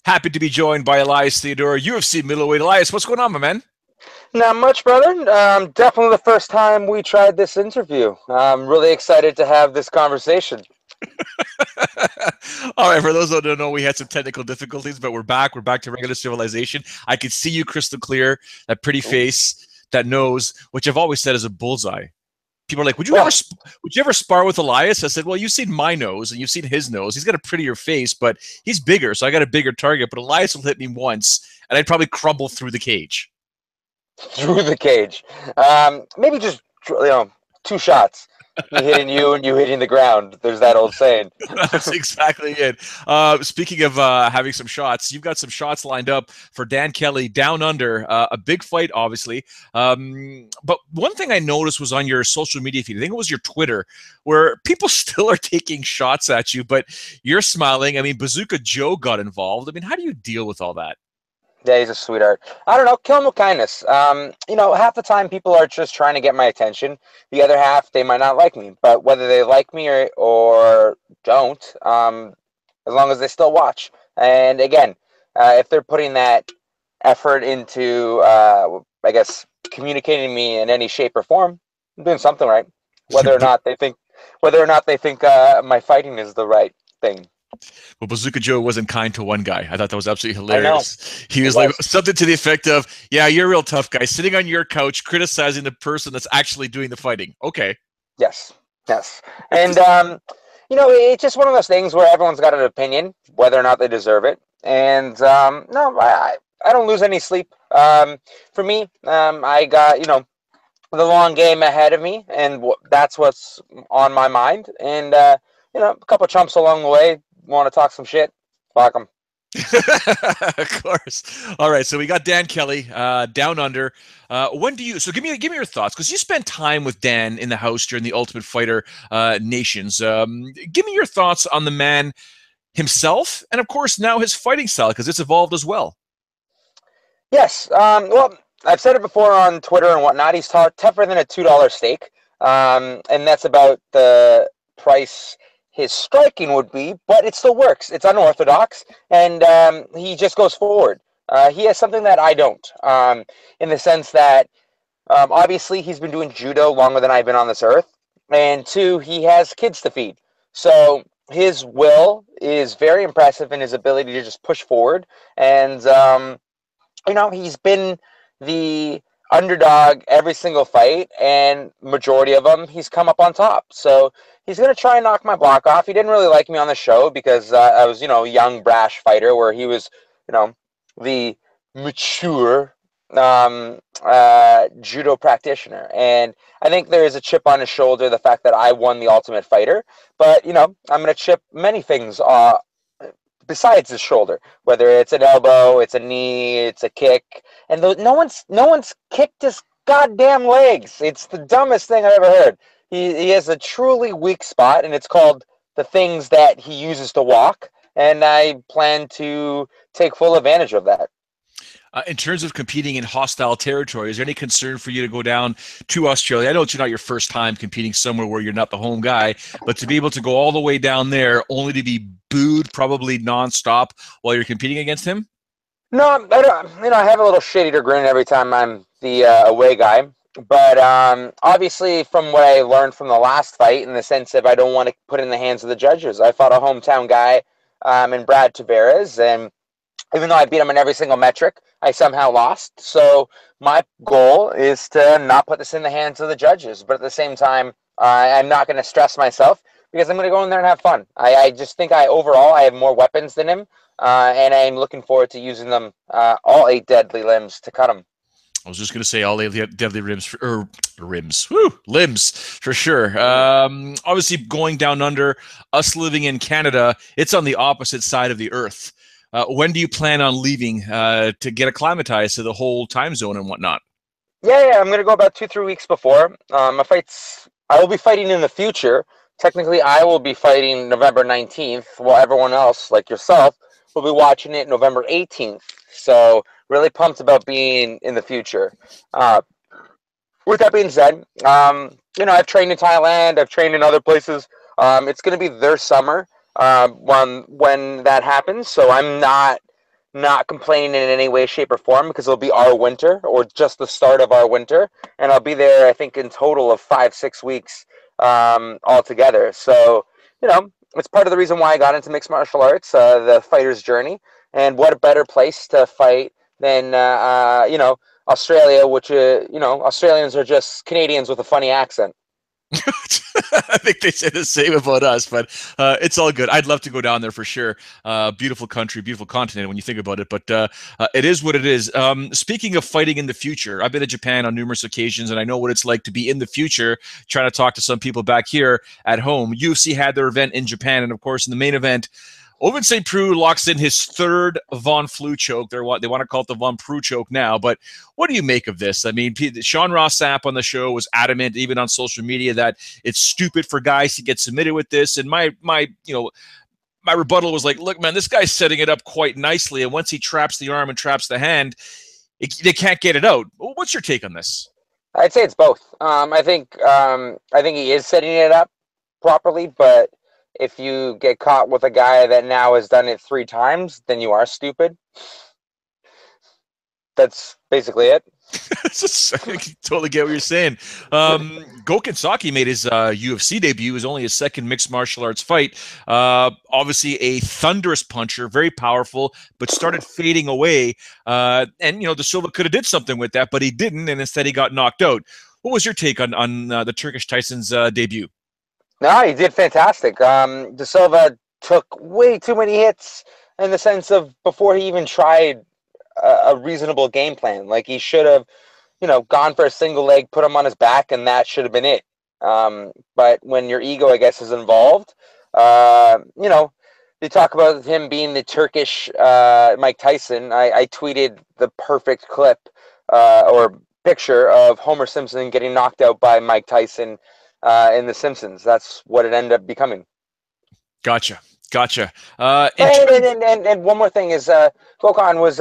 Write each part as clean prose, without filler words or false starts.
Happy to be joined by Elias Theodorou, UFC middleweight. Elias, what's going on, my man? Not much, brother. Definitely the first time we tried this interview. I'm really excited to have this conversation. All right, for those who don't know, we had some technical difficulties, but we're back. We're back to regular civilization. I could see you crystal clear, that pretty face, that nose, which I've always said is a bullseye. People are like, would you ever spar with Elias? I said, well, you've seen my nose and you've seen his nose. He's got a prettier face, but he's bigger, so I got a bigger target. But Elias will hit me once, and I'd probably crumble through the cage. Through the cage. Maybe just two shots. Me hitting you and you hitting the ground. There's that old saying. That's exactly it. Speaking of having some shots, you've got some shots lined up for Dan Kelly down under, a big fight, obviously. But one thing I noticed was on your social media feed, I think it was your Twitter, where people still are taking shots at you, but you're smiling. I mean, Bazooka Joe got involved. I mean, how do you deal with all that? Yeah, he's a sweetheart. I don't know. Kill him with kindness. Half the time people are just trying to get my attention. The other half, they might not like me. But whether they like me or don't, as long as they still watch. And again, if they're putting that effort into, I guess, communicating me in any shape or form, I'm doing something right. Whether or not they think my fighting is the right thing. Well, Bazooka Joe wasn't kind to one guy. I thought that was absolutely hilarious. I know. He was like something to the effect of, yeah, you're a real tough guy sitting on your couch criticizing the person that's actually doing the fighting. Okay. Yes. And, it's just one of those things where everyone's got an opinion, whether or not they deserve it. And, no, I don't lose any sleep. For me, I got, the long game ahead of me, and that's what's on my mind. And, a couple of chumps along the way want to talk some shit, fuck them. Of course. All right. So we got Dan Kelly down under. When do you? So give me your thoughts, because you spent time with Dan in the house during the Ultimate Fighter Nations. Give me your thoughts on the man himself, and of course now his fighting style, because it's evolved as well. Yes. Well, I've said it before on Twitter and whatnot. He's tougher than a $2 steak, and that's about the price his striking would be, but it still works. It's unorthodox, and he just goes forward. He has something that I don't, in the sense that obviously he's been doing judo longer than I've been on this earth, and two, he has kids to feed. So his will is very impressive in his ability to just push forward, and he's been the underdog every single fight, and majority of them he's come up on top. So he's going to try and knock my block off. He didn't really like me on the show because I was, a young, brash fighter, where he was, the mature judo practitioner. And I think there is a chip on his shoulder, the fact that I won the Ultimate Fighter. But, I'm going to chip many things besides his shoulder, whether it's an elbow, it's a knee, it's a kick. And no one's kicked his goddamn legs. It's the dumbest thing I've ever heard. He has a truly weak spot, and it's called the things that he uses to walk, and I plan to take full advantage of that. In terms of competing in hostile territory, is there any concern for you to go down to Australia? I know it's not your first time competing somewhere where you're not the home guy, but to be able to go all the way down there only to be booed probably nonstop while you're competing against him? No, I don't. I have a little shit-eater grin every time I'm the away guy. But obviously, from what I learned from the last fight, in the sense of I don't want to put in the hands of the judges. I fought a hometown guy in Brad Tavares, and even though I beat him in every single metric, I somehow lost. So my goal is to not put this in the hands of the judges. But at the same time, I'm not going to stress myself, because I'm going to go in there and have fun. I just think overall I have more weapons than him, and I'm looking forward to using them, all 8 deadly limbs, to cut him. I was just going to say all the deadly limbs for sure. Obviously, going down under, us living in Canada, it's on the opposite side of the earth. When do you plan on leaving to get acclimatized to the whole time zone and whatnot? Yeah, I'm going to go about 2-3 weeks before. I will be fighting in the future. Technically, I will be fighting November 19th, while everyone else, like yourself, will be watching it November 18th. So really pumped about being in the future. With that being said, I've trained in Thailand. I've trained in other places. It's going to be their summer when that happens. So I'm not not complaining in any way, shape, or form, because it'll be our winter or just the start of our winter. And I'll be there, I think, in total of 5-6 weeks altogether. So, it's part of the reason why I got into mixed martial arts, the fighter's journey. And what a better place to fight than, Australia, which, Australians are just Canadians with a funny accent. I think they say the same about us, but it's all good. I'd love to go down there for sure. Beautiful country, beautiful continent when you think about it, but it is what it is. Speaking of fighting in the future, I've been to Japan on numerous occasions, and I know what it's like to be in the future trying to talk to some people back here at home. UFC had their event in Japan, and of course, in the main event, Ovince St. Preux locks in his third Von Flue choke. They want to call it the Von Preux choke now. But what do you make of this? I mean, Sean Ross Sapp on the show was adamant, even on social media, that it's stupid for guys to get submitted with this. And my rebuttal was like, look, man, this guy's setting it up quite nicely. And once he traps the arm and traps the hand, they can't get it out. What's your take on this? I'd say it's both. I think he is setting it up properly, but if you get caught with a guy that now has done it 3 times, then you are stupid. That's basically it. I totally get what you're saying. Gokhan Saki made his UFC debut. It was only his second mixed martial arts fight. Obviously a thunderous puncher, very powerful, but started fading away. And, De Silva could have did something with that, but he didn't, and instead he got knocked out. What was your take on the Turkish Tyson's debut? No, he did fantastic. De Silva took way too many hits in the sense of before he even tried a reasonable game plan. Like, he should have, gone for a single leg, put him on his back, and that should have been it. But when your ego, I guess, is involved, they talk about him being the Turkish Mike Tyson. I tweeted the perfect clip or picture of Homer Simpson getting knocked out by Mike Tyson in The Simpsons. That's what it ended up becoming. Gotcha. And one more thing is, Gokhan was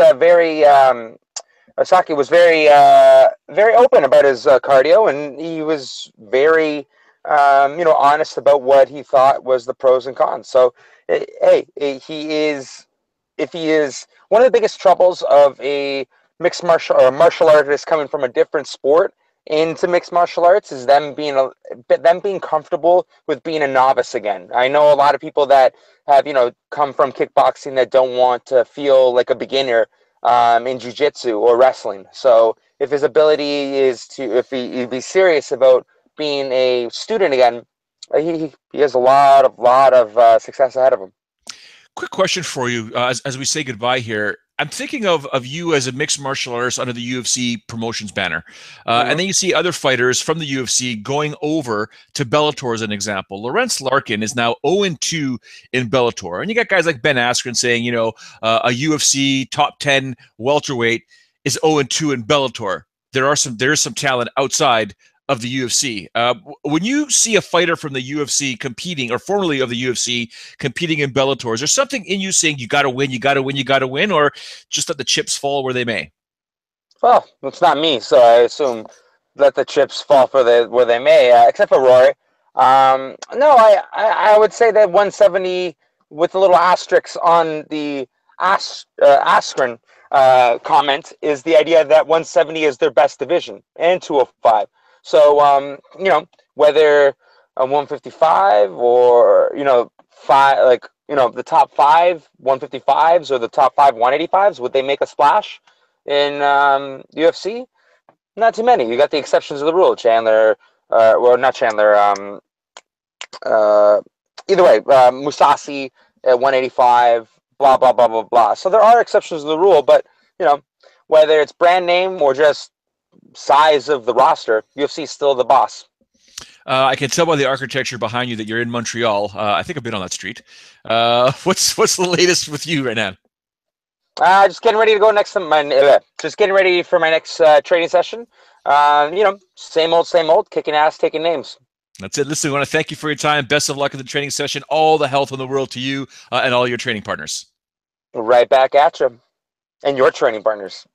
Saki was very open about his cardio, and he was very, honest about what he thought was the pros and cons. So, hey, if he is one of the biggest troubles of a mixed martial artist coming from a different sport into mixed martial arts is them being comfortable with being a novice again. I know a lot of people that have come from kickboxing that don't want to feel like a beginner in jiu-jitsu or wrestling. So if his ability is if he's serious about being a student again, he has a lot of success ahead of him. Quick question for you as we say goodbye here. I'm thinking of you as a mixed martial artist under the UFC promotions banner. And then you see other fighters from the UFC going over to Bellator as an example. Lawrence Larkin is now 0-2 in Bellator. And you got guys like Ben Askren saying, a UFC top 10 welterweight is 0-2 in Bellator. There is some talent outside of the UFC. When you see a fighter from the UFC competing, or formerly of the UFC competing in Bellator, is there something in you saying you got to win, or just let the chips fall where they may? Well, it's not me, so I assume let the chips fall where they may, except for Rory. No, I would say that 170 with a little asterisk on the Askren comment is the idea that 170 is their best division, and 205. So, whether a 155 or, the top 5 155s or the top 5 185s, would they make a splash in UFC? Not too many. You got the exceptions of the rule. Chandler, not Chandler. Either way, Musasi at 185, blah, blah, blah, blah, blah. So there are exceptions to the rule, but, whether it's brand name or just size of the roster, UFC is still the boss. I can tell by the architecture behind you that you're in Montreal. I think I've been on that street. What's the latest with you right now? Just getting ready to go just getting ready for my next training session. Same old, kicking ass, taking names. That's it. Listen, I want to thank you for your time. Best of luck in the training session. All the health in the world to you and all your training partners. Right back at you. And your training partners.